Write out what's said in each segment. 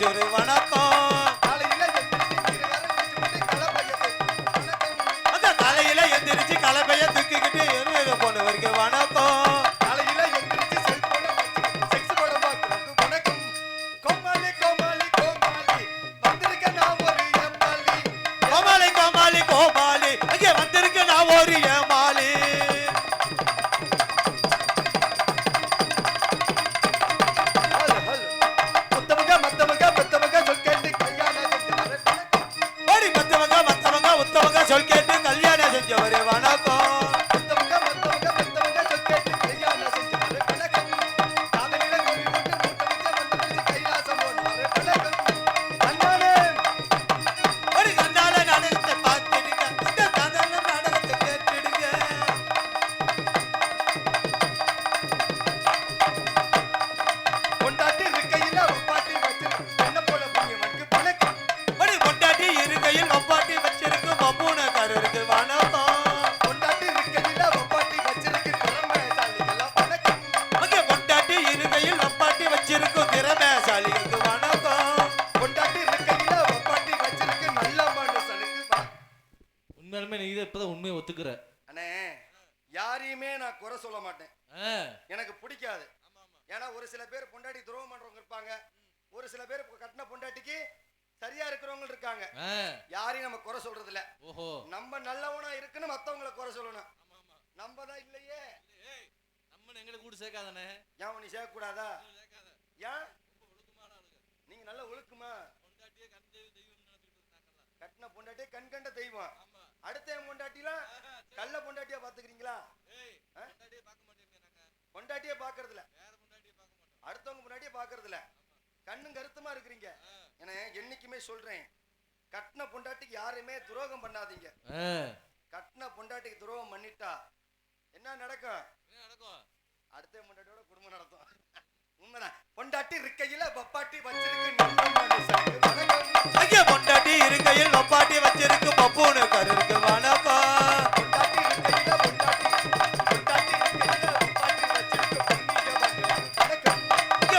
ஒரு வணக்கம். அந்த காலையில எந்திரிச்சு கலப்பைய தூக்கிக்கிட்டு எருமையில போனவருக்கு வணக்கம். கோமாளி கோமாளி கோமாளி அங்கே வந்திருக்கு நான் ஒரு ஏமாளி. சொல் கேட்டு கல்யாணம் செஞ்சவரே வணக்கம். ஒரு கண்ணால நாடகத்தை பார்த்துடுங்க, இந்த கதால நாடகத்தை கேட்டுடுங்க. பொண்டாட்டி இருக்கையில் ஒப்பாட்டி வச்சிருக்கு பப்புனக்காரருக்கு வணக்கம். பொண்டாட்டி இருக்கையில் ஒப்பாட்டி வச்சிருக்கு திறமைசாலிகளுக்கு வணக்கம். பொண்டாட்டி இருக்கையில் ஒப்பாட்டி வச்சிருக்கு நல்ல மனுஷனுக்கு. உண்மையாலுமே நீ இப்பதான் உண்மையை ஒத்துக்கிற அண்ணே. யாரையுமே நான் குறை சொல்ல மாட்டேன், எனக்கு பிடிக்காது. ஏன்னா ஒரு சில பேர் பொண்டாட்டி துரோகம் பண்றவங்க இருப்பாங்க, ஒரு சில பேர் கட்டின பொண்டாட்டிக்கு சரியா இருக்கிறவங்க இருக்காங்க. யாரையும் நம்ம குறை சொல்றது இல்ல. நம்ம நல்லவனா இருக்குன்னு மத்தவங்களை குறை சொல்லணும். நம்ம தான் இல்லையே, நம்ம எங்களை கூட சேர்க்காதானே. ஏன் நீ சேர்க்க கூடாதா? ஏன் நீங்க நல்ல ஒழுக்குமா? கட்டின பொண்டாட்டியே கண் கண்ட தெய்வம். அடுத்த பொண்டாட்டிலாம் கள்ள பொண்டாட்டியா பாத்துக்கிறீங்களா? பொண்டாட்டியே பாக்குறது இல்ல, அடுத்தவங்க பொண்டாட்டியே பாக்குறது இல்ல, கண்ணும் கருத்துமா இருக்கிறீங்க. என என்னைக்குமே சொல்றேன், கட்டின பொண்டாட்டிக்கு யாருமே துரோகம் பண்ணாதீங்க. கட்டின பொண்டாட்டிக்கு துரோகம் பண்ணிட்டா என்ன நடக்கும்? அடுத்த பொண்டாட்டியோட குடும்பம் நடத்தும். உண்மைதான். பொண்டாட்டி இருக்கையில பப்பாட்டி வச்சிருக்கு ஐயா, பொண்டாட்டி இருக்கையில் பப்பாட்டி வச்சிருக்கு பப்புனக்காரருக்கு வணக்கம். பொண்டாட்டி இருக்கையில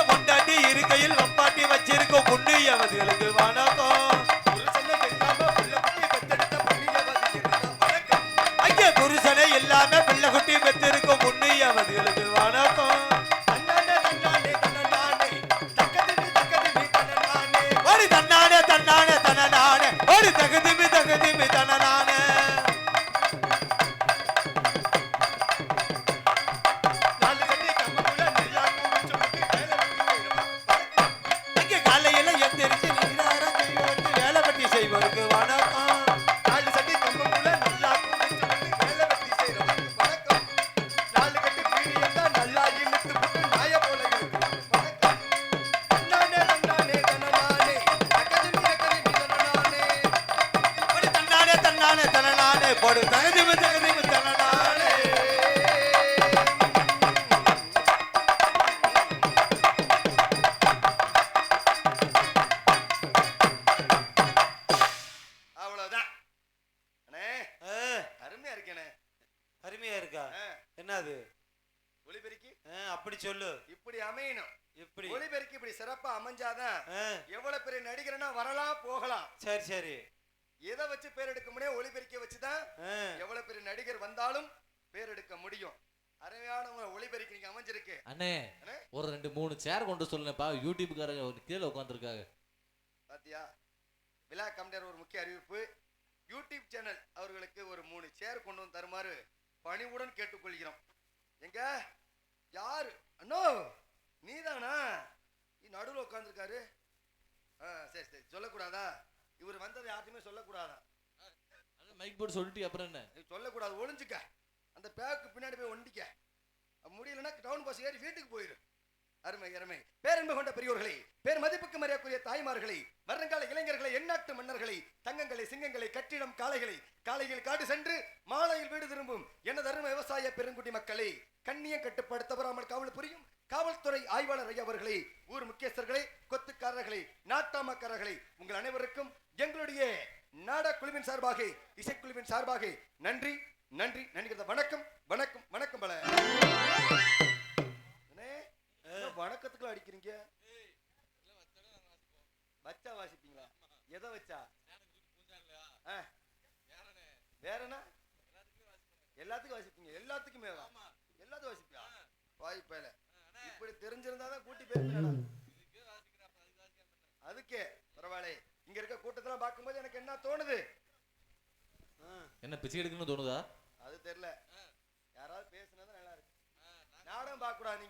பொண்டாட்டி இருக்கையில் வப்பாட்டி வச்சிருக்க புண்ணியவதிகளுக்கு வணக்கம். ஐயா, புருஷனை எல்லாமே பிள்ளை குட்டி பெற்றிருக்கும் புண்ணியவதிகளுக்கு வணக்கம். ஒரு தன்னானே தன்னானே தனநானே, ஒரு தகுதிமி தகுதிமி தனநானே. செய்வருக்கு வணக்கம். நாலு சட்டி கம்புல நல்லா வேலை வெட்டி செய்றவருக்கு வணக்கம். நாலு கட்டி பீடி இருந்தா நல்லா இழுத்து போட்டு நாய போல இருக்கு வணக்கம். தன்னானே தன்னானே தனநானே, தகதிமி தகதிமி தனநானே. ஒரு தன்னானே தன்னானே தனநானே, போடு தகதிமி தகதிமி தனநானே. அருமையா இருக்கா? என்னது ஒளிபெருக்கி? அப்படி சொல்லு. இப்படி அமையணும். இப்படி ஒளிபெருக்கி இப்படி சிறப்பா அமைஞ்சாதான் எவ்வளவு பெரிய நடிகர்னா வரலாம் போகலாம். சரி சரி. எதை வச்சு பேர் எடுக்க முடியும்? ஒளிபெருக்கிய வச்சுதான் எவ்வளவு பெரிய நடிகர் வந்தாலும் பேர் எடுக்க முடியும். அருமையான ஒளிபெருக்கி நீங்க அமைஞ்சிருக்கு. அண்ணே ஒரு 2-3 சேர் கொண்டு சொல்லுப்பா, யூடியூப்காரங்க கீழே உட்காந்துருக்காங்க பாத்தியா? விழா கமிட்டியார் ஒரு முக்கிய அறிவிப்பு, யூடியூப் சேனல் அவர்களுக்கு ஒரு 3 சேர் கொண்டு வந்து தருமாறு பணிவுடன் கேட்டுக்கொள்கிறோம். எங்க யாரு? அண்ணோ நீதானா? நடுவில் உட்காந்துருக்காரு. சரி சரி, சொல்லக்கூடாதா? இவர் வந்ததை யார்ட்டுமே சொல்லக்கூடாதா? மைக் போட்டு சொல்லிட்டு அப்புறம் என்ன சொல்லக்கூடாது, ஒளிஞ்சுக்க. அந்த பேக்கு பின்னாடி போய் ஒண்டிக்க. முடியலன்னா டவுன் பஸ் ஏறி வீட்டுக்கு போயிரு. அருமை அருமை. பேரன்பு கொண்ட பெரியோர்களை, பேர் மதிப்புக்கு மரியாதைக்குரிய தாய்மார்களை, வருங்கால இளைஞர்களை, எந்நாட்டு மன்னர்களை, தங்கங்களை, சிங்கங்களை, கட்டிடம் காளைகளை, காலையில் காடு சென்று மாலையில் வீடு திரும்பும் எனது அருமை விவசாய பெருங்குடி மக்களை, கண்ணியம் கட்டுப்படுத்த வராமல் காவல் புரியும் காவல்துறை ஆய்வாளர் ஐயா அவர்களை, ஊர் முக்கியஸ்தர்களை, கொத்துக்காரர்களை, நாட்டாமக்காரர்களை, உங்கள் அனைவருக்கும் எங்களுடைய நாடக குழுவின் சார்பாக, இசைக்குழுவின் சார்பாக நன்றி நன்றி நன்றி. வணக்கம் வணக்கம் வணக்கம். பல வணக்கத்துக்குள்ள அடிக்கிறீங்க. கூட்டி போயிருக்கேன். அதுக்கே பரவாயில்ல. இங்க இருக்க கூட்டத்தெல்லாம் பார்க்கும்போது எனக்கு என்ன தோணுது? என்ன பிச்சை எடுக்கணும்னு தோணுதா? அது தெரியல. யாராவது பேசுனது நல்லா இருக்கு. நாடகம் பார்க்க கூடாது.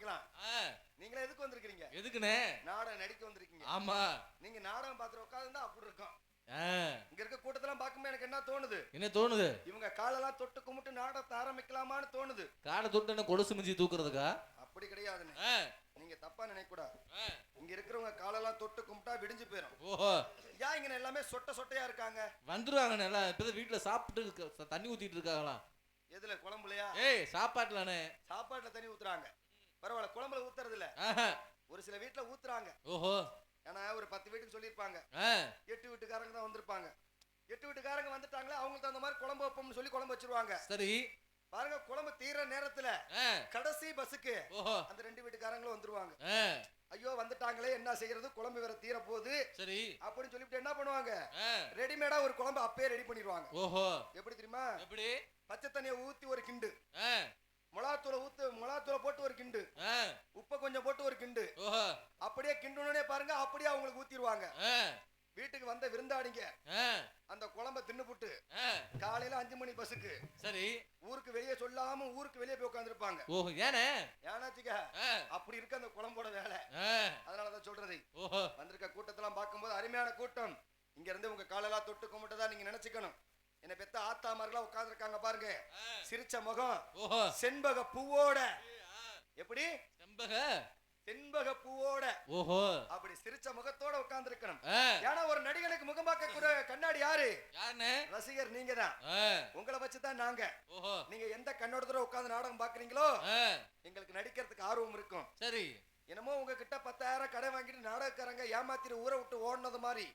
நீங்களா எதுக்கு வந்திருக்கீங்க? எதுக்குனே? நாடகம் நடிக்க வந்திருக்கீங்க. ஆமா. நீங்க நாடகம் பார்த்துட்டு உட்கார்ந்தா அப்படி இருக்கும். இங்க இருக்க கூட்டத்தெல்லாம் பார்க்கும்போது எனக்கு என்ன தோணுது? என்ன தோணுது? இவங்க காலெல்லாம் தொட்டு கும்பிட்டு நாடகத்தை ஆரம்பிக்கலாமான்னு தோணுது. காலை தொட்டு என்ன கொலுசு மிஞ்சி தூக்குறதுக்கா? அப்படி கிடையாதுன்னு நீங்க தப்பா நினைக்க கூடாது. இங்க இருக்கிறவங்க காலெல்லாம் தொட்டு கும்பிட்டா விடிஞ்சு போயிடும். ஓஹோ. ஏன் இங்க எல்லாமே சொட்டையா இருக்காங்க? வந்துருவாங்க. நல்லா இப்பதான் வீட்டுல சாப்பிட்டு தண்ணி ஊத்திட்டு இருக்காங்களா? எதுல? குழம்புலையா? சாப்பாட்டுலானே. சாப்பாட்டுல தண்ணி ஊத்துறாங்க. பரவாயில்ல, குழம்புல ஊத்துறது இல்ல. ஒரு சில வீட்டுல ஊத்துறாங்க. ஓஹோ. ஏன்னா ஒரு 10 வீட்டுக்கு சொல்லிருப்பாங்க. 8 வீட்டுக்காரங்க தான் வந்திருப்பாங்க. 8 வீட்டுக்காரங்க வந்துட்டாங்களே, அவங்களுக்கு அந்த மாதிரி குழம்பு வைப்போம்னு சொல்லி குழம்பு வச்சிருவாங்க. சரி. பாருங்க, குழம்பு தீர நேரத்துல கடைசி பஸ்ஸுக்கு அந்த 2 வீட்டுக்காரங்களும் வந்துருவாங்க. ஐயோ வந்துட்டாங்களே, என்ன செய்யறது, குழம்பு வேற தீர போகுது. சரி அப்படின்னு சொல்லிட்டு என்ன பண்ணுவாங்க, ரெடிமேடா ஒரு குழம்பு அப்பயே ரெடி பண்ணிடுவாங்க. ஓஹோ. எப்படி தெரியுமா? எப்படி? பச்சை தண்ணியை ஊத்தி ஒரு கிண்டு, மிளகாத்தூளை போட்டு ஒரு கிண்டு, உப்பை கொஞ்சம் போட்டு ஒரு கிண்டு, அப்படியே கிண்டுனே பாருங்க, அப்படியே அவங்களுக்கு ஊத்திடுவாங்க. வீட்டுக்கு வந்த விருந்தாடிங்க அந்த குழம்ப தின்னுபுட்டு காலையில 5 மணி பஸ்ஸுக்கு சரி ஊருக்கு வெளியே சொல்லாம ஊருக்கு வெளியே போய் உட்கார்ந்துருப்பாங்க. ஓஹோ. ஏனாச்சுக்க அப்படி இருக்க அந்த குழம்போட வேலை. அதனாலதான் சொல்றது. வந்திருக்க கூட்டத்தெல்லாம் பார்க்கும்போது அருமையான கூட்டம். இங்க இருந்து உங்க காலெல்லாம் தொட்டு கும்பிட்டதா நீங்க நினைச்சுக்கணும். என்ன பெத்த ஆத்தாமார்களா உட்கார்ந்து இருக்காங்க பாருங்க. சிரிச்ச முகம், செண்பக பூவோட. எப்படி? செண்பக பூவோட. ஓஹோ. அப்படி சிரிச்ச முகத்தோட உட்கார்ந்து இருக்கணும். ஏன்னா ஒரு நடிகனுக்கு முகம் பார்க்க கண்ணாடி யாரு? ரசிகர் நீங்க தான். உங்களை வச்சுதான் நாங்க. நீங்க எந்த கண்ணோடத்தோட உட்கார்ந்து நாடகம் பாக்குறீங்களோ எங்களுக்கு நடிக்கிறதுக்கு ஆர்வம் இருக்கும். சரி. என்னமோ உங்ககிட்ட 10,000 கடை வாங்கிட்டு நாடகக்காரங்க ஏமாத்திட்டு ஊரை விட்டு ஓடுனது மாதிரி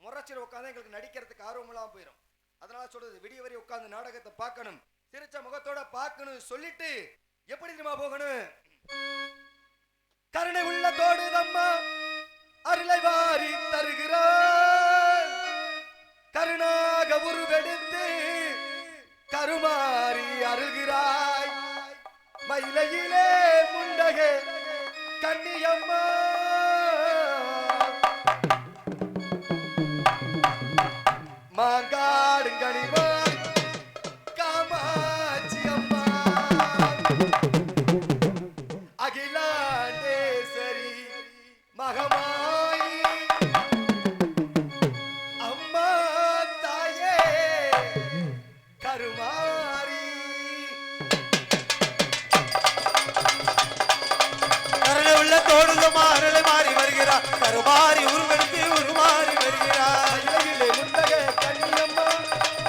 முறைச்சிட்டு உட்காந்து எங்களுக்கு நடிக்கிறதுக்கு ஆர்வம் எல்லாம் போயிடும். அதனால சொல்றது, விடிய வரை உட்கார்ந்து நாடகத்தை பார்க்கணும், சிரிச்ச முகத்தோட பார்க்கணும். சொல்லிட்டு எப்படி தெரியுமா போகணும்? கருணை உள்ளத்தோடு நம்மா அருளை வாரி தருகிறார், கருணாக உருவெடுத்து கருமாறி அருள்கிறாய், மயிலையிலே முண்டகே கன்னியம்மா, மாங்காடுங்கனிவாய் காமாட்சி அம்மா, அகிலாண்டேஸ்வரி மகமாயி அம்மா தாயே கருமாரி. கருணை உள்ள தோடுதமா அருளை மாறி வருகிறார், கருமாறி உருவெடுத்து உருமாறி வருகிறார், மயிலையிலே முண்டகே கன்னியம்மா,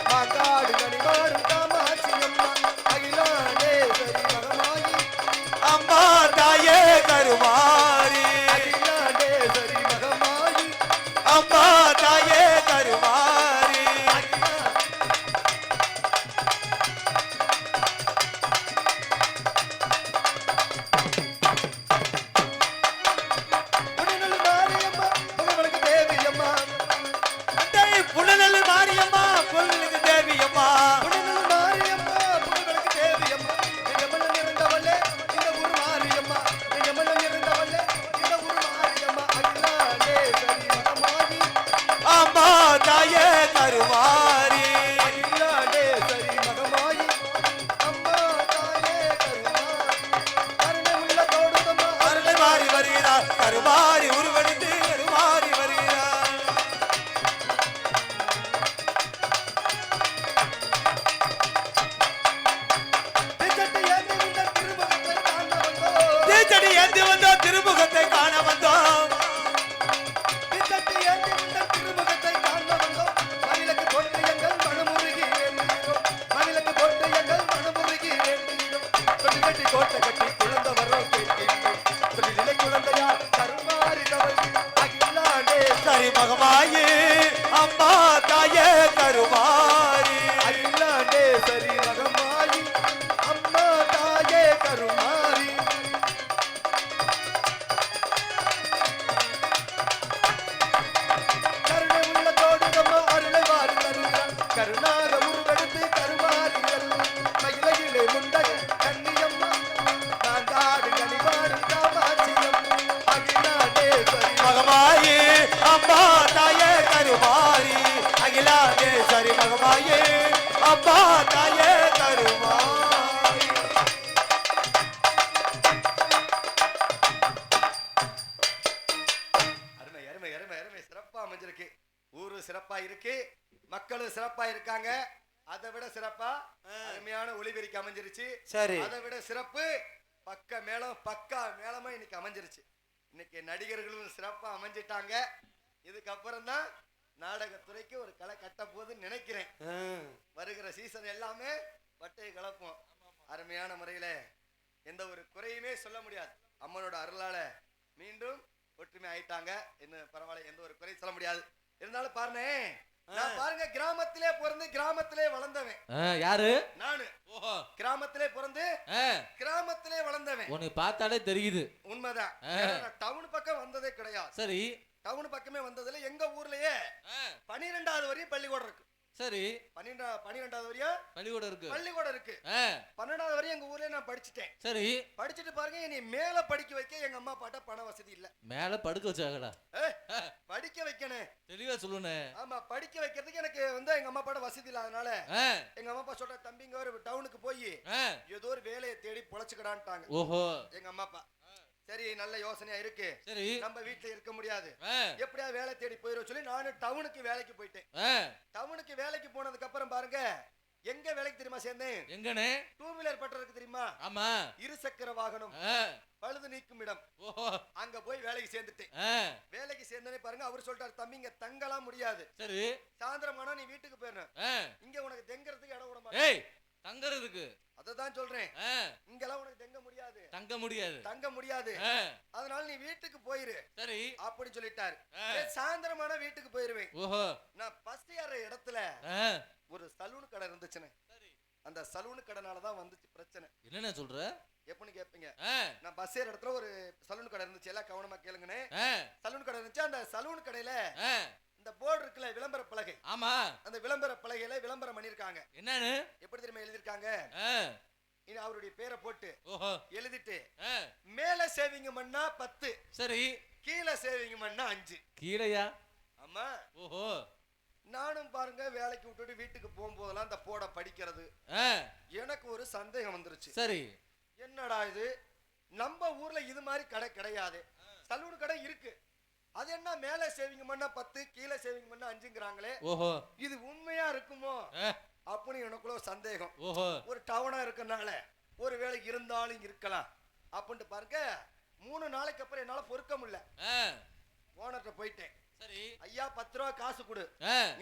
மாங்காடு கனிவாரும் காமாட்சி அம்மா, அகிலாண்டேஸ்வரி மகமாயி அம்மா தாயே கருமாறி, அகிலாண்டேஸ்வரி மகமாயி அம்மா தாயே கருமாறி. புனநல் மாரியம்மா புகழ்வனுக்கு தேவியம்மா, புனநல் மாரியம்மா புகழ்வனுக்கு தேவியம்மா, புனநல் மாரியம்மா புகழ்வனுக்கு தேவியம்மா, எங்க மண்ணன் இருந்தவளே இந்த ஊர் மாரியம்மா, எங்க மண்ணன் இருந்தவளே இந்த ஊர் மாரியம்மா, அகிலாண்டேஸ்வரி மகமாயி அம்மா தாயே கருமாறி, அகிலாண்டேஸ்வரி மகமாயி அம்மா தாயே கருமாரி. கருணை உள்ள தோடுதம்மா அருளை மாறி வருகிறார், கருமாறி உருவெடுத்து கருமாறி வருகிறார். தீச்சட்டி ஏந்தி உள்ள திருமுகத்தை காண வந்தோம், தீச்சடி ஏந்தி வந்தோம், திருமுகத்தை காண வந்தோம், தீச்சட்டி ஏந்தி உள்ள திருமுகத்தை காண வந்தோம், மயிலுக்கு போட்டு எங்கள் மனமுருகி வேண்டுகிறோம், மயிலுக்கு போட்டு எங்கள் மனமுருகி வேண்டுகிறோம், தொட்டி கட்டி கோட்டை கட்டி குழந்தை வரோம் கேட்கின்றோம், தொட்டி நிலை குழந்தையார் கருமாறி தவறி அகிலாண்டேஸ்வரி சரி மகமாயி அம்மா தாயே கருமாறி, அகிலாண்டேஸ்வரி மகமாயி அம்மா தாயே கருமாரி. கருணை உள்ள தோடுதம்மா அருளை வாரி தருகிறார், கருணாக உருவெடுத்து கருமாறிகள், மயிலையிலே முண்டக கன்னியம்மா, மாங்காடு கனிவாடும் காமாட்சியம், சிறப்பா இருக்கு, மக்களும் சிறப்பா இருக்காங்க. அதை விட சிறப்பா அருமையான ஒளிபெருக்கி அமைஞ்சிருச்சு. சரி. அதை விட சிறப்பு பக்கா மேளமா இன்னைக்கு அமைஞ்சிருச்சு. இன்னைக்கு நடிகர்களும் சிறப்பா அமைஞ்சிட்டாங்க. இதுக்கப்புறம் தான் நாடகத்துறைக்கு ஒரு களை கட்ட போதுன்னு நினைக்கிறேன். வருகிற சீசன் எல்லாமே வட்டையை கலப்போம். அருமையான முறையில எந்த ஒரு குறையுமே சொல்ல முடியாது. அம்மனோட அருளால மீண்டும் ஒற்றுமை ஆயிட்டாங்க. இன்னும் பரவாயில்ல, எந்த ஒரு குறையும் சொல்ல முடியாது. இருந்தாலும் பாருங்க, நான் பாருங்க கிராமத்திலே பிறந்து கிராமத்திலே வளர்ந்தவன். யாரு? நானு. ஓஹோ, கிராமத்திலே பிறந்து கிராமத்திலே வளர்ந்தவன். உன்னை பார்த்தாலே தெரியுது. உண்மைதான். நான் டவுன் பக்கம் வந்ததே கிடையாது. சரி. டவுன் பக்கமே வந்ததுல எங்க ஊர்லயே 12வது வரையும் பள்ளிக்கூடம் இருக்கு. சரி. 12வது வரையும் பள்ளிக்கூடம் இருக்கு. 12வது வரையும் எங்க ஊர்லயே நான் படிச்சுட்டேன். சரி. படிச்சுட்டு பாருங்க, என்னை மேல படிக்க வைக்க எங்க அம்மா அப்பாட்ட பண வசதி இல்ல. மேல படுக்க வச்சாங்கடா. படிக்க வைக்கணும். தெளிவா சொல்லுனே. ஆமா, படிக்க வைக்கிறதுக்கு எனக்கு எங்க அம்மா அப்பாட்ட வசதி இல்லாதனால எங்க அம்மா அப்பா சொல்ற, தம்பிங்க ஒரு டவுனுக்கு போய் ஏதோ ஒரு வேலையை தேடி பொழைச்சுக்கடான்ட்டாங்க. ஓஹோ. எங்க அம்மா அப்பா சரி, நல்ல யோசனையா இருக்கு. சரி. நம்ம வீட்டுல இருக்க முடியாது, எப்படியா வேலை தேடி போயிரும் சொல்லி நானும் டவுனுக்கு வேலைக்கு போயிட்டேன். டவுனுக்கு வேலைக்கு போனதுக்கு அப்புறம் பாருங்க, எங்க வேலைக்கு தெரியுமா சேர்ந்தேன்? எங்கனே? 2 வீலர் பட்டறதுக்கு தெரியுமா? ஆமா. இருசக்கர வாகனம் பழுது நீக்கும் இடம். ஓஹோ. அங்க போய் வேலைக்கு சேர்ந்துட்டேன். வேலைக்கு சேர்ந்தனே பாருங்க, அவர் சொல்றாரு, தம்பிங்க தங்கலாம் முடியாது. சரி. சாயந்தரமானா நீ வீட்டுக்கு போயிடணும். இங்க உனக்கு தெங்கறதுக்கு இடம் விட மாட்டேன். ஏய், தங்கறதுக்கு அததான் சொல்றேன். இங்கெல்லாம் உனக்கு தங்க முடியாது. அதனால நீ வீட்டுக்கு போயிரு. சரி. அப்படி சொல்லிட்டாரு. சாயந்தரமான வீட்டுக்கு போயிருவேன். ஓஹோ. நான் பஸ் ஏற இடத்துல ஒரு சலூன் கடை இருந்துச்சுன்னு. அந்த சலூன் கடைனால தான் வந்துச்சு பிரச்சனை. என்னென்ன சொல்ற? எப்பன்னு கேப்பீங்க. நான் பஸ் ஏற இடத்துல ஒரு சலூன் கடை இருந்துச்சு. எல்லாம் கவனமா கேளுங்கன்னு. சலூன் கடை இருந்துச்சு. அந்த சலூன் கடையில இந்த போர்டு இருக்குல்ல, விளம்பர பலகை. ஆமா. அந்த விளம்பர பலகையில விளம்பரம் பண்ணிருக்காங்க. என்னன்னு? எப்படி தெரியுமா எழுதிருக்காங்க? இனி அவருடைய பேரை போட்டு ஓஹோ எழுதிட்டு, மேல சேவிங் பண்ணா 10. சரி. கீழே சேவிங் பண்ணா 5. கீழையா? ஆமா. ஓஹோ. நானும் பாருங்க வேலைக்கு விட்டுட்டு வீட்டுக்கு போகும்போதெல்லாம் அந்த போட படிக்கிறது. எனக்கு ஒரு சந்தேகம் வந்துருச்சு. சரி. என்னடா இது, நம்ம ஊர்ல இது மாதிரி கடை கிடையாது. சலூன் கடை இருக்கு, அது என்ன மேல சேவிங் பண்ணா 10 கீழே சேவிங் பண்ணா 5ங்கறாங்களே. ஓஹோ. இது உண்மையா இருக்குமோ அப்படின்னு எனக்குள்ள சந்தேகம். ஓஹோ. ஒரு டவுனா இருக்கனால ஒரு வேளை இருந்தாலும் இருக்கலாம் அப்படின்ட்டு பாருங்க. 3 நாளைக்கு அப்புறம் என்னால பொறுக்க முடியல. ஓனர்ட்ட போயிட்டேன். சரி. ஐயா 10 ரூபா காசு கொடு,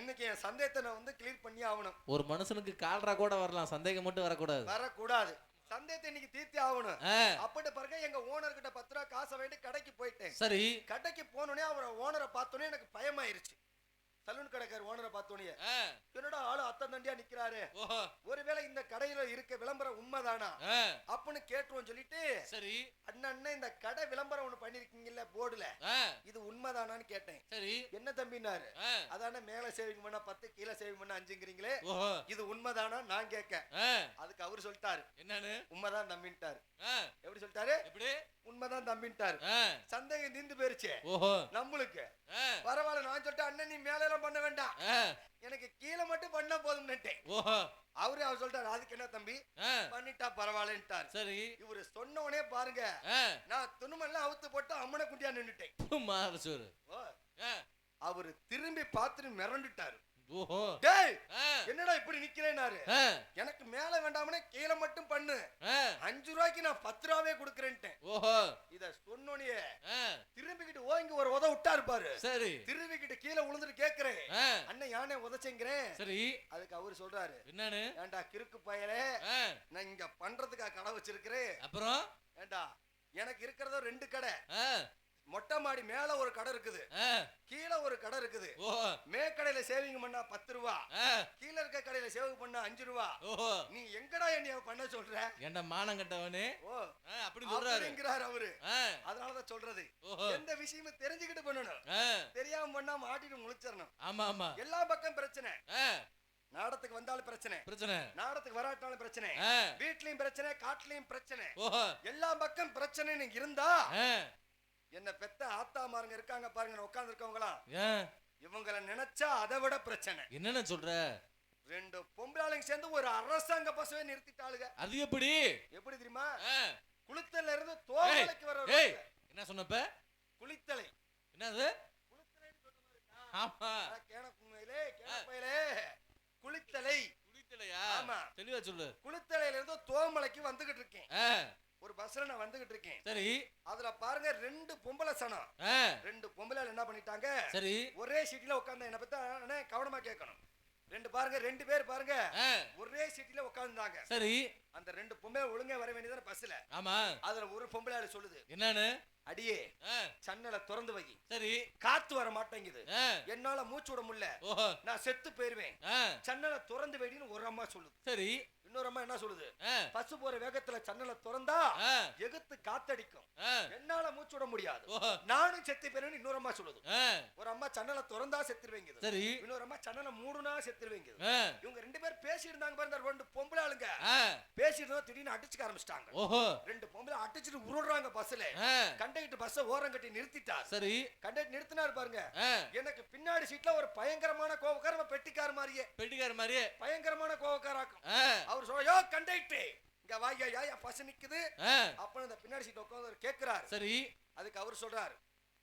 இன்னைக்கு என் சந்தேகத்தை நான் வந்து கிளியர் பண்ணி ஆகணும். ஒரு மனுஷனுக்கு கால்ரா கூட வரலாம், சந்தேகம் மட்டும் வரக்கூடாது. சந்தேகத்தை இன்னைக்கு தீர்த்தி ஆகணும். அப்படி பாருங்க, எங்க ஓனர் கிட்ட 10 ரூபா காசை வேண்டி கடைக்கு போயிட்டேன். சரி. கடைக்கு போனோடனே அவர் ஓனரை பார்த்தோன்னே எனக்கு பயமாயிருச்சு. சலூன் கடைக்கார ஓனரை பார்த்தோன்னே என்னடா ஆளு அத்தன் தண்டியா நிக்கிறாரு, ஒருவேளை இந்த கடையில இருக்க விளம்பரம் உண்மைதானா அப்படின்னு கேட்டுருவோம் சொல்லிட்டு, சரி அண்ணன் இந்த கடை விளம்பரம் ஒண்ணு பண்ணிருக்கீங்கல்ல போர்டுல, இது உண்மைதானான்னு கேட்டேன். சரி. என்ன தம்பினாரு? அதான மேல சேவிங் பண்ணா 10 கீழே சேவிங் பண்ணா 5ங்கறீங்களே, இது உண்மைதானா நான் கேட்க. அதுக்கு அவரு சொல்லிட்டாரு, என்னன்னு? உண்மைதான் தம்பின்ட்டாரு. எப்படி சொல்லிட்டாரு? எப்படி? உண்மைதான் தம்பின்ட்டாரு. சந்தேகம் தீர்ந்து போயிருச்சு நம்மளுக்கு. பரவாயில்ல, நான் சொல்லிட்டேன், அண்ணன் நீ மேல எல்லாம் பண்ண வேண்டாம், எனக்கு கீழே மட்டும் பண்ணா போதும். அவர் சொல்லிட்டாரு, அதுக்கு என்ன தம்பி பண்ணிட்டா பரவாயில்லன்ட்டாரு. சரி. இவரு சொன்ன உடனே பாருங்க, நான் துணுமெல்லாம் அவுத்து போட்டு அம்மனை குட்டியா நின்னுட்டேன். அவரு திரும்பி பார்த்துட்டு மிரண்டுட்டாரு. என்னடா இப்படி நிக்கிறேன்னாரு. எனக்கு மேல வேண்டாமனே கீழே மட்டும் பண்ணு, 5 ரூபாய்க்கு நான் 10 ரூபாவே கொடுக்கறேன்ட்டேன். இத சொன்னோனே திரும்பிக்கிட்டு ஓங்கி ஒரு உத விட்டாரு பாரு. சரி. திரும்பிக்கிட்டு கீழே விழுந்துட்டு கேக்குறேன், அண்ணன் யானே உதச்சேங்கிறேன். சரி. அதுக்கு அவரு சொல்றாரு, என்னன்னு? ஏண்டா கிறுக்கு பயலே, நான் இங்க பண்றதுக்கா கடை வச்சிருக்கிறேன். அப்புறம் ஏண்டா எனக்கு இருக்கிறதோ 2 கடை. மொட்டை மாடி மேல ஒரு கடை இருக்குது, கீழே ஒரு கடை இருக்குது. மேக்கடையில சேவிங் பண்ணா 10 ரூபா, கீழே இருக்க கடையில சேவிங் பண்ணா 5 ரூபா. நீ எங்கடா என்னைய பண்ண சொல்ற? என்ன மானம் கட்டவனே அப்படி சொல்றாரு அவரு. அதனாலதான் சொல்றது, எந்த விஷயமும் தெரிஞ்சுக்கிட்டு பண்ணணும், தெரியாம பண்ணா மாட்டிட்டு முழிச்சிடணும். ஆமா ஆமா. எல்லா பக்கம் பிரச்சனை. நாடத்துக்கு வந்தாலும் பிரச்சனை, நாடத்துக்கு வராட்டாலும் பிரச்சனை, வீட்லயும் பிரச்சனை, காட்டுலயும் பிரச்சனை, எல்லா பக்கம் பிரச்சனை இருந்தா என்ன பெத்த ஆத்தாமாருங்க இருக்காங்க பாருங்க, உட்கார்ந்து இருக்கவங்களாம், இவங்களை நினைச்சா அதை விட பிரச்சனை. என்னன்னு சொல்ற? 2 பொம்பளைங்க சேர்ந்து ஒரு அரசாங்க பஸ்ஸை நிறுத்திட்டாளுங்க. அது எப்படி தெரியுமா? குளித்தல இருந்து தோவளைக்கு வர. என்ன சொன்னப்ப? குளித்தலை. என்னது? குளித்தலைன்னு சொல்ற மாதிரி. ஆமா. சொல்லு. குளித்தலையில இருந்து தோமலைக்கு வந்துகிட்டு இருக்கேன். ஆ, ஒரு பஸ்ல நான் வந்துகிட்டு இருக்கேன். சரி. அதுல பாருங்க 2 பொம்பளை சனம். ஆ, 2 பொம்பளை என்ன பண்ணிட்டாங்க, சரி. ஒரே சீட்ல உட்கார்ந்து என்ன பத்தி அண்ணே கவனமா கேட்கணும். பாருங்க 2 பேர் பாருங்க ஆ, ஒரே சீட்ல உட்கார்ந்தாங்க. சரி. அந்த 2 பொம்பளை ஒழுங்கா வர வேண்டியதான பஸ்ல. ஆமா. அதுல ஒரு பொம்பளை சொல்லுது, என்னன்னு? அடியே ஆ, சன்னலை திறந்து வை, சரி. காத்து வர மாட்டேங்குது, ஆ, என்னால மூச்சு விட முடியல, ஓஹோ. நான் செத்து போயிருவேன், ஆ, சன்னலை திறந்து வைன்னு ஒரு அம்மா சொல்லுது. சரி. இன்னொரு அம்மா என்ன சொல்லுது, ஆ, பஸ் போற வேகத்துல சன்னலை திறந்தா ஆ, எகுத்து காத்தடிக்கும், ஆ, என்னால மூச்சு விட முடியாது, ஓஹோ. நானும் செத்து போயிருவேன்னு இன்னொரு அம்மா சொல்லுது. ஆ, ஒரு அம்மா சன்னலை திறந்தா செத்துருவீங்க, சரி. இன்னொரு அம்மா சன்னலை மூடுனா செத்துருவீங்க. ஆ, இவங்க 2 பேர் பேசிட்டு இருந்தாங்க பாருங்க, 2 பொம்பளை ஆளுங்க ஆ, பேசிட்டு இருந்தா திடீர்னு அடிச்சுக்க ஆரம்பிச்சிட்டாங்க. ஓஹோ. 2 பொம்பளை அடிச்சிட்டு உருள்றாங்க பஸ்ல. ஆ, கண்டக்டர் பஸ்ஸை ஓரம் கட்டி நிறுத்திட்டார். சரி. கண்டக்டர் நிறுத்தினாரு பாருங்க. ஆ, எனக்கு பின்னாடி சீட்ல ஒரு பயங்கரமான கோவக்கார பெட்டிக்கார மாதிரியே பெட்டிக்கார மாதிரியே. பயங்கரமான கோவக்காராக்கும். ஆ, அவர் சொல்ல, யோ கண்டக்டர் இங்க வாயா, யா பஸ் நிக்குது. ஆ, அப்ப அந்த பின்னாடி சீட்ல உட்கார்ந்து கேக்குறாரு. சரி. அதுக்கு அவர் சொல்றாரு,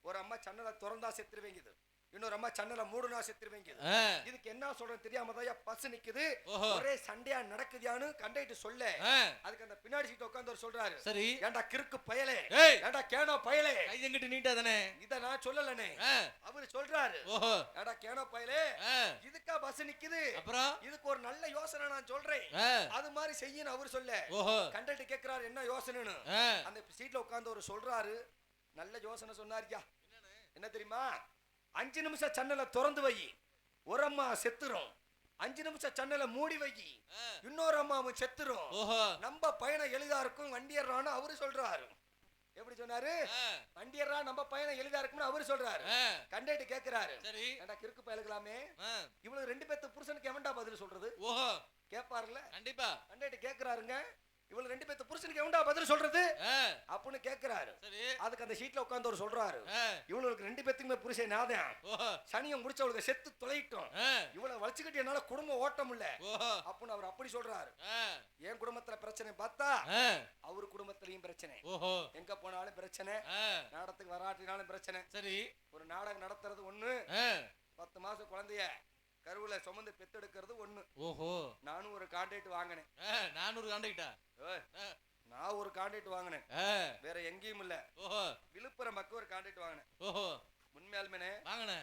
ஒரு அம்மா சன்னலை திறந்தா செத்துருவீங்க, இன்னொரு அம்மா சன்னலை மூடுனா செத்துருவீங்க. ஆ, இதுக்கு என்ன சொல்றேன்னு தெரியாம தான் பஸ் நிக்குது, ஓஹோ. ஒரே சண்டையா நடக்குதியான்னு கண்டக்டர் சொல்ல. ஆ, அதுக்கு அந்த பின்னாடி சீட் உட்கார்ந்து சொல்றாரு, சரி. ஏண்டா கிறுக்கு பயலே, ஏய், ஏண்டா கேனோ பயலே, கை எங்கிட்டு நீட்டா தானே. இத நான் சொல்லலனே. ஆ, அவரு சொல்றாரு, ஓஹோ. ஏண்டா கேனோ பயலே, ஆ, இதுக்கா பஸ் நிக்குது, அப்புறம்? இதுக்கு ஒரு நல்ல யோசனை நான் சொல்றேன், ஆ, அது மாதிரி செய்யணும் அவர் சொல்ல. ஓஹோ. கண்டக்டர் கேக்குறாரு என்ன யோசனைன்னு. ஆ, அந்த சீட்ல உட்கார்ந்து ஒரு சொல்றாரு, நல்ல யோசனை சொன்னாருயா. என்ன தெரியுமா, 5 நிமிஷம் சன்னலை திறந்து வை, ஒரு அம்மா செத்துரும், 5 நிமிஷம் சன்னலை மூடி வை, ஆ, இன்னொரு அம்மாவும் செத்துரும், ஓஹோ. நம்ம பயணம் எளிதா இருக்கும், வண்டி ஏறான்னு அவரு சொல்றாரு. எப்படி சொன்னாரு, ஆ, வண்டி ஏறா நம்ம பயணம் எளிதா இருக்கும்னு அவரு சொல்றாரு. ஆ, கண்டக்டர் கேக்குறாரு, சரி. ஏண்டா கிறுக்கு பயலுக்கலாமே, ஆ, இவ்வளவு 2 பேத்து புருஷனுக்கு எவன்டா பதில் சொல்றது, ஓஹோ. கேட்பாருல்ல. கண்டிப்பா. கண்டக்டர் கேக்குறாருங்க, இவ்வளவு 2 பேத்து புருஷனுக்கு எவன்டா பதில் சொல்றது ஆ, அப்படின்னு கேக்குறாரு. சரி. அதுக்கு அந்த சீட்ல உட்கார்ந்து சொல்றாரு, ஆ, இவளுக்கு 2 பேத்துக்குமே புருஷன் நாதான், ஓஹோ. சனியம் முடிச்சவளுக்கு செத்து தொலையிட்டோம், ஆ, இவ்வளவு வச்சுக்கிட்டு என்னால குடும்பம் ஓட்ட முடியல ஓஹோ. அப்படின்னு அவர் அப்படி சொல்றாரு. ஆ, என் குடும்பத்துல பிரச்சனை பார்த்தா ஆ, அவரு குடும்பத்திலயும் பிரச்சனை, ஓஹோ. எங்க போனாலும் பிரச்சனை, ஆ, நாடகத்துக்கு வராட்டினாலும் பிரச்சனை. சரி. ஒரு நாடகம் நடத்துறது ஒண்ணு, ஆ, 10 மாசம் குழந்தைய கருவுல சுமந்து பெத்தெடுக்கிறது ஒண்ணு. ஓஹோ. நானும் ஒரு கான்ட்ராக்ட் வாங்கினேன். 400 காண்டிக்கிட்டா. ஏய், நான் ஒரு கான்ட்ராக்ட் வாங்கினேன், வேற எங்கேயும் இல்ல, ஓஹோ. விழுப்புரம் பக்கம் ஒரு கான்ட்ராக்ட் வாங்கினேன். ஓஹோ. உண்மையாலுமே வாங்கண்ணே.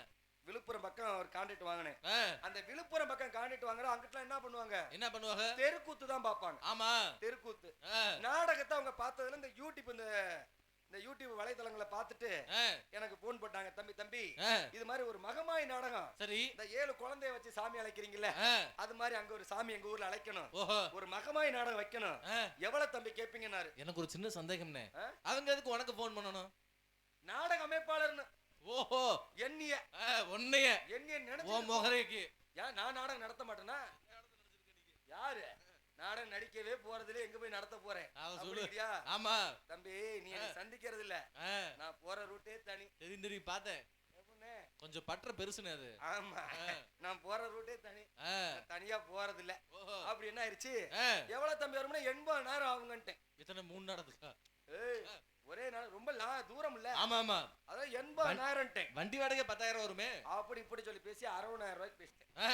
விழுப்புரம் பக்கம் ஒரு கான்ட்ராக்ட் வாங்கினேன். ஆ, அந்த விழுப்புரம் பக்கம் கான்ட்ராக்ட் வாங்குற அங்கிட்ட என்ன பண்ணுவாங்க, என்ன பண்ணுவாங்க? தெருக்கூத்து தான் பாப்பாங்க. ஆமா. தெருக்கூத்து ஆ, நாடகத்தை அவங்க பார்த்ததுல இந்த யூடியூப் இந்த யூடியூப் வலைதளங்களை பார்த்துட்டு ஆ, எனக்கு போன் போட்டாங்க, தம்பி ஆ, இது மாதிரி ஒரு மகமாய் நாடகம், சரி. இந்த 7 குழந்தைய வச்சு சாமி அழைக்கிறீங்கல்ல, ஆ, அது மாதிரி அங்க ஒரு சாமி எங்க ஊர்ல அழைக்கணும், ஓஹோ. ஒரு மகமாய் நாடகம் வைக்கணும், ஆ, எவ்வளவு தம்பி கேப்பீங்கன்னாரு. எனக்கு ஒரு சின்ன சந்தேகம்னே. ஆ? அவங்க எதுக்கு உனக்கு போன் பண்ணணும்? நாடக அமைப்பாளர்னு ஓஹோ. என்னைய ஒன்னைய நினைச்சு ஓ முகரைக்கு. ஏன் நான் நாடகம் நடத்த மாட்டேனா, யாரு நாடகம் நடிக்கவே போறதுல எங்க போய் நடத்த போறேன் அவன் சொல்லு. அப்படிங்கிறியா? ஆமா. தம்பி நீ என்ன சந்திக்கிறது இல்ல, ஆ, நான் போற ரூட்டே தனி. தெரியும் பார்த்தேன். எப்படிண்ணே? கொஞ்சம் பற்ற பெருசுன்னு அது. ஆமா, நான் போற ரூட்டே தனி, ஆ, நான் தனியா போறது இல்ல. ஓஹோ. அப்படி என்ன ஆயிருச்சு, ஆ, எவ்வளவு தம்பி வரும்னா 80 நேரம் ஆகுங்கன்ட்டேன். இத்தனை 3 நடந்துக்கா? ஏய், ஒரே நாள் ரொம்ப தூரம் இல்ல, ஆமா ஆமா. அதான் 80 நேரம்ட்டேன். வண்டி வாடகை 10,000 வருமே. அப்படி இப்படி சொல்லி பேசி 60,000 ரூபாய்க்கு பேசிட்டேன். ஆ,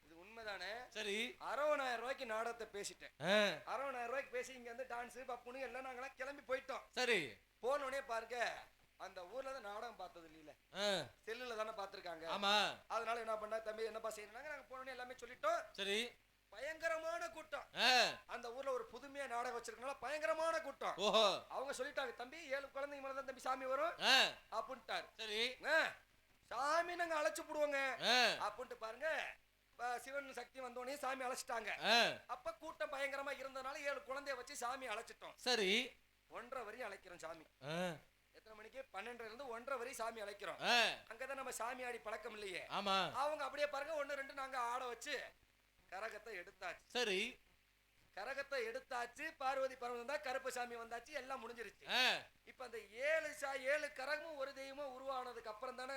இது உண்மைதானே? சரி. 60,000 ரூபாய்க்கு நாடகத்தை பேசிட்டேன். ஆ, 60,000 ரூபாய்க்கு பேசி இங்க வந்து டான்ஸ் பப்புனு எல்லாம் நாங்களாம் கிளம்பி போயிட்டோம். சரி. போனோடனே பாருங்க, அந்த ஊர்ல தான் நாடகம் பார்த்தது இல்ல, ஆ, செல்லுல தானே பாத்துருக்காங்க. ஆமா. அதனால என்ன பண்ணா, தம்பி என்னப்பா செய்யறாங்க, நாங்க போனோடனே எல்லாமே சொல்லிட்டோம். சரி. பயங்கரமான கூட்டம், ஆ, அந்த ஊர்ல ஒரு புதுமையா நாடகம் வச்சிருக்கனால பயங்கரமான கூட்டம். ஓஹோ. அவங்க சொல்லிட்டாங்க, தம்பி 7 குழந்தைங்க மேல தான் தம்பி சாமி வரும் ஆ, அப்படின்ட்டாரு. சரி. சாமி நாங்க அழைச்சு போடுவோங்க ஆ, அப்படின்ட்டு பாருங்க, சிவன் சக்தி வந்தோடனே சாமி அழைச்சிட்டாங்க. ஆ, அப்ப கூட்டம் பயங்கரமா இருந்தனால 7 குழந்தைய வச்சு சாமி அழைச்சிட்டோம். சரி. 1:30 வரையும் அழைக்கிறோம் சாமி. ஆ, எத்தனை மணிக்கு? 12 இருந்து 1:30 வரை சாமி அழைக்கிறோம். ஆ, அங்கதான் நம்ம சாமி ஆடி பழக்கம் இல்லையே. ஆமா. அவங்க அப்படியே பாருங்க 1 2 நாங்க ஆட வச்சு கரகத்தை எடுத்தாச்சு. சரி. கரகத்தை எடுத்தாச்சு, பார்வதி பரவந்தா, கருப்பு சாமி வந்தாச்சு, எல்லாம் முடிஞ்சிருச்சு. ஆ, இப்ப அந்த 7 கரகமும் ஒரு தெய்வமும் உருவானதுக்கு அப்புறம் தானே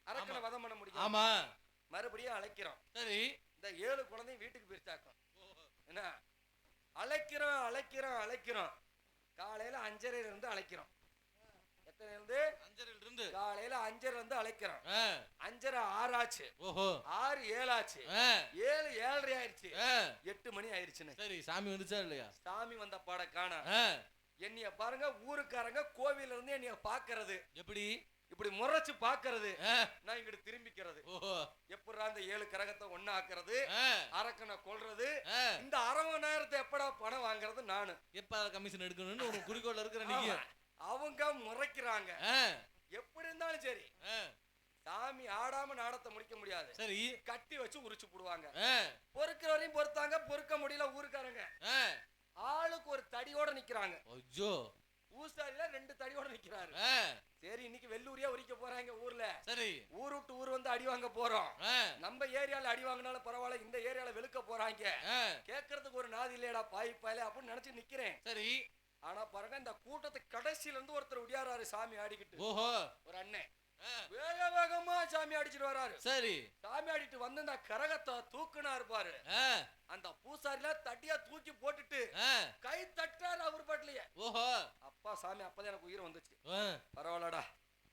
அரக்கனை வதம் பண்ண முடியும். ஆமா. மறுபடியும் அழைக்கிறோம். சரி. இந்த 7 குழந்தையும் வீட்டுக்கு பிரிச்சாக்கும். என்ன அழைக்கிறோம், காலையில 5:30 இருந்து அழைக்கிறோம். எத்தனை இருந்து 5:30 இருந்து காலையில 5:30 இருந்து அழைக்கிறோம். ஆ 5:30 6 ஆச்சு. ஓஹோ 6 7 ஆச்சு. ஆ 7 7:30 ஆயிருச்சு. ஆ 8 மணி ஆயிருச்சுன்னு. சரி சாமி வந்துச்சா இல்லையா? சாமி வந்த பாட காணா. ஆ என்னைய பாருங்க ஊருக்காரங்க கோவில்ல இருந்து என்னைய பாக்குறது எப்படி? இப்படி முறைச்சு பாக்குறது. ஆ நான் இங்கிட்டு திரும்பிக்கிறது. ஓஹோ எப்படா அந்த 7 கிரகத்தை ஒண்ணா ஆக்குறது, ஆ அரக்கனை கொல்றது, ஆ இந்த அரை மணி நேரத்தை எப்படா பணம் வாங்குறது நானு. எப்ப கமிஷன் எடுக்கணும்னு ஒரு குறிக்கோள் இருக்கிற நீங்க. ஆமா. அவங்க முறைக்கிறாங்க. ஆ எப்படி இருந்தாலும் சரி ஆ சாமி ஆடாம நாடத்தை முடிக்க முடியாது. சரி கட்டி வச்சு உரிச்சு போடுவாங்க. ஆ பொறுக்கிற வரையும் பொறுத்தாங்க, பொறுக்க முடியல ஊருக்காரங்க. ஆ ஆளுக்கு ஒரு தடியோட நிக்கிறாங்க. ஐயோ ஊசாரில 2 தடியோட நிக்கிறாரு. ஆ சரி இன்னைக்கு வெள்ளூரியா உரிக்க போறாங்க ஊர்ல. சரி ஊர் விட்டு ஊர் வந்து அடி வாங்க போறோம். ஆ நம்ம ஏரியால அடி வாங்கினாலும் பரவாயில்ல, இந்த ஏரியால வெளுக்க போறாங்க. ஆ கேட்கறதுக்கு ஒரு நாதி இல்லையடா பாய் பாயில அப்படின்னு நினைச்சு நிக்கிறேன். சரி ஆனா பாருங்க இந்த கூட்டத்து கடைசியில இருந்து ஒருத்தர் உடியாராரு சாமி ஆடிக்கிட்டு. ஓஹோ ஒரு அண்ணன் ஆ வேக வேகமா சாமி அடிச்சிட்டு வராரு. சரி சாமி ஆடிட்டு வந்து இந்த கரகத்தை தூக்குனா இருப்பாரு. ஆ அந்த பூசாரில தட்டியா தூக்கி போட்டுட்டு ஆ கை தட்டுறாரு அவர் பாட்டுலயே. ஓஹோ அப்பா சாமி அப்பதான் எனக்கு உயிர் வந்துச்சு. ஆ பரவாயில்லடா,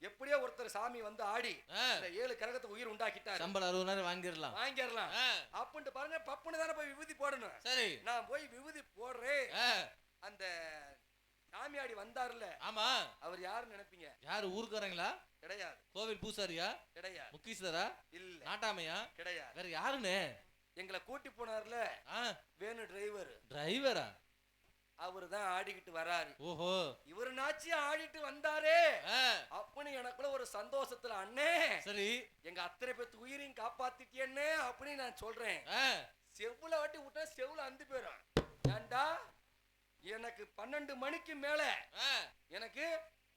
எப்படியோ ஒருத்தர் சாமி வந்து ஆடி ஆ இந்த 7 கரகத்துக்கு உயிர் உண்டாக்கிட்டாரு. சம்பளம் 60,000 வாங்கிடலாம். வாங்கிடலாம் ஆ அப்படின்ட்டு பாருங்க. பப்புன்னு தானே போய் விபூதி போடணும். சரி நான் போய் விபூதி போடுறேன். ஆ அந்த சாமியாடி வந்தாருல, ஆமா அவர் யாருன்னு நினைப்பீங்க? யாரு ஊருக்காரங்களா? கிடையாது. கோவில் பூசாரியா? கிடையாது. முக்கீஸ்வரா? இல்ல நாட்டாமையா? கிடையாது. வேற யாருன்னு? எங்களை கூட்டி போனார்ல ஆ வேணு டிரைவர், டிரைவரா? அவரு தான் ஆடிக்கிட்டு வராரு. ஓஹோ இவரு நாச்சி ஆடிட்டு வந்தாரே ஆ அப்படின்னு எனக்குள்ள ஒரு சந்தோஷத்துல, அண்ணே சரி எங்க அத்தனை பேத்து உயிரையும் காப்பாத்திட்டியன்னு அப்படின்னு நான் சொல்றேன். ஆ செவ்வுல வாட்டி விட்டா செவ்வுல அந்து போயிடும். ஏண்டா எனக்கு 12 மணிக்கு மேல, ஆ எனக்கு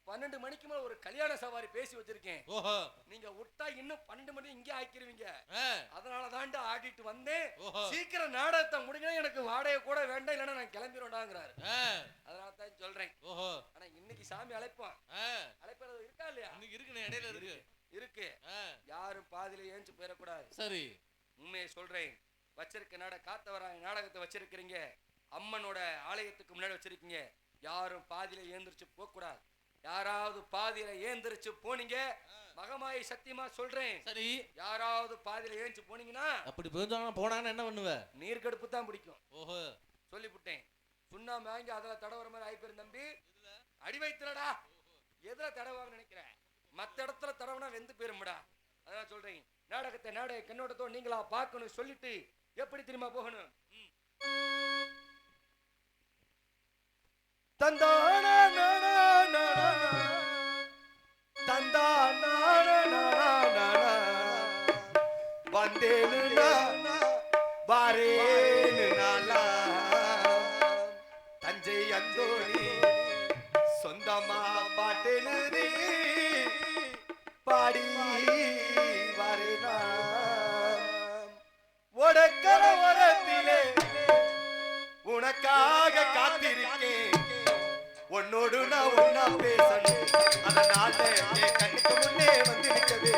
12 மணிக்கு மேல ஒரு கல்யாண சவாரி பேசி வச்சிருக்கேன். ஓஹோ நீங்க விட்டா இன்னும் 12 மணி இங்கே ஆக்கிருவீங்க. ஆ அதனால தாண்டா ஆடிட்டு வந்தேன். ஓஹோ சீக்கிரம் நாடகத்தை முடிக்கணும், எனக்கு வாடகை கூட வேண்டாம், இல்லைன்னா நான் கிளம்பிடுவேன்டாங்கிறாரு. ஆ அதனால தான் சொல்றேன். ஓஹோ ஆனா இன்னைக்கு சாமி அழைப்பான். ஆ அழைப்பது இருக்கா இல்லையா? இன்னைக்கு இருக்குனே, இடையில இருக்கு. இருக்கு. ஆ யாரும் பாதியில ஏஞ்சு போயிடக்கூடாது. சரி உண்மையை சொல்றேன். வச்சிருக்க காத்தவராய நாடகத்தை வச்சிருக்கிறீங்க, அம்மனோட ஆலயத்துக்கு முன்னாடி வச்சிருக்கீங்க. யாரும் பாதியில ஏந்திரிச்சு போக கூடாது. யாராவது பாதியில ஏந்திரிச்சு போனீங்க, மகமாயி சத்தியமா சொல்றேன், சரி யாராவது பாதியில ஏந்திரிச்சு போனீங்கன்னா அப்படி போனாங்கன்னா என்ன பண்ணுவ? நீர் கடுப்பு தான் பிடிக்கும். ஓஹோ சொல்லிவிட்டேன். சுண்ணாம்பு வாங்கி அதுல தடவுற மாதிரி ஆயிப்பேரு தம்பி. அடி வைத்துலடா. எதுல தடவாங்க நினைக்கிறேன்? மத்த இடத்துல தடவுனா வெந்து போயிரும்டா. அதான் சொல்றேன், நாடகத்தை நாடக கண்ணோட்டத்தோடு நீங்களா பார்க்கணும். சொல்லிட்டு எப்படி தெரியுமா போகணும்? தந்தானா வந்தேனுனா பாரேனு நாளா தஞ்சை அந்தோணி சொந்தமா பாட்டெழுதி பாடி வரேனா ஒடக்கர ஓரத்திலே உனக்காக காத்திருக்கேன். உன்னோடு நான் ஒன்னா பேசணும், அதனால என் கண்ணுக்கு முன்னே வந்து நிற்கவே.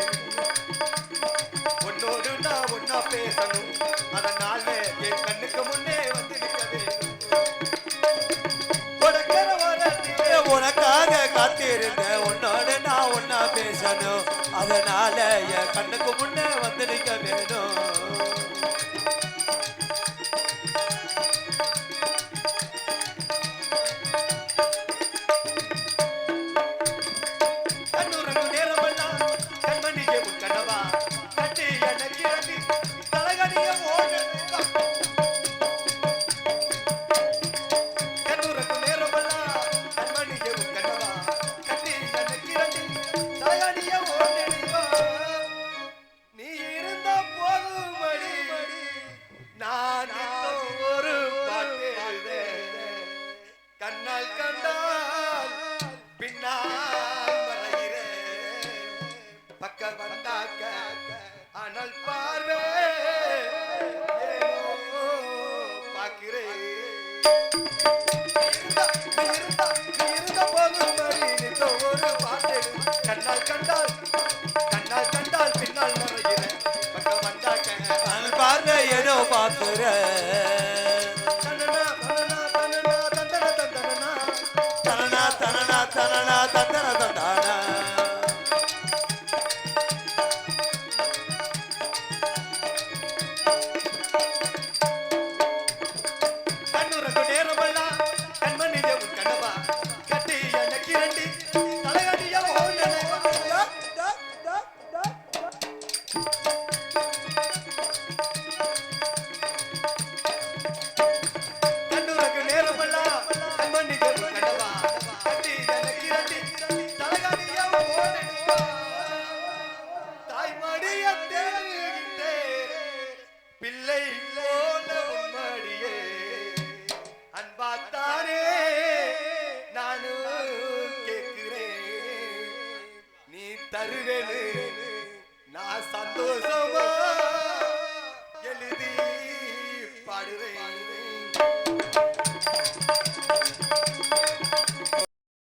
உன்னோடு நான் ஒன்னா பேசணும், அதனால என் கண்ணுக்கு முன்னே வந்து நிற்கவே. உனக்காக காத்திருந்தேன், உன்னோடு நான் ஒன்னா பேசணும், அதனால என் கண்ணுக்கு முன்னே வந்து நிற்க வேணும். தனனா தனனா தந்தன தந்தானா கருவே